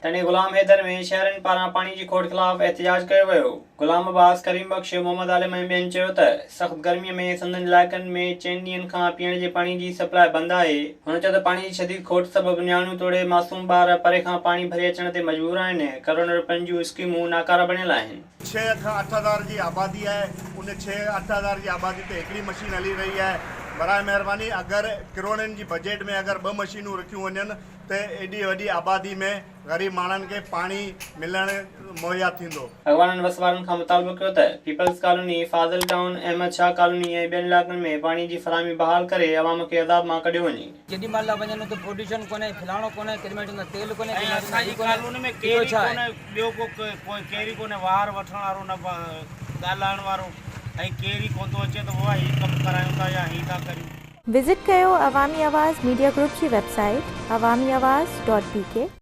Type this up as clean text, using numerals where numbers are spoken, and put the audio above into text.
तने गुलाम हैदर में शहरनि पारां पानी जी खोट खिलाफ़ एहतिजाज कयो वियो। गुलाम अब्बास, करीम बख्श, मोहम्मद आलिम ऐं ॿियनि चयो त सख़्त गर्मीअ में संदनि इलाइक़नि में 4 ॾींहनि खां पीअण जे पाणी जी सप्लाई बंदि आहे। हुन चयो त पाणी जी शदीद खोट सबबि नियाणियूं तोड़े मासूम ॿार परे खां पाणी भरे अचण ते मजबूर आहिनि। करोड़नि रुपयनि जूं स्कीमूं नाकारा बणियल आहिनि। 6 खां 8 हज़ार जी आबादी है। उन 6-8 हज़ार जी आबादी ते हिकिड़ी मशीन हली रही है। बराए महिरबानी अगरि करोड़नि जी बजट में अगरि 2 मशीनूं रखियूं वञनि त एॾी वॾी आबादी में ग़रीब माण्हुनि खे पाणी मिलणु मुहैया थींदो। अॻवाननि वसवारनि खां मुतालबो कयो त People's Colony, Fazil Town, Ahmed Shah Colony ऐं ॿियनि इलाइक़नि में पाणी जी फराहमी बहाल करे अवाम खे अदाब मां कढियो वञे। जेॾी महिल वञनि त पोल्यूशन कोन्हे, फलाणो कोन्हे, केॾीमहिल तेल कोन्हे, असांजी कॉलोनी में केरी कोन्हे, ॿियो कोई केरी कोन्हे वार वठण वारो न ॻाल्हाइण वारो, ऐं केरी कोन थो अचे त उहा ही कमु करायूं था या ही था करियूं। विज़िट कयो अवामी आवाज़ मीडिया ग्रुप जी वेबसाइट awamiawaz.pk।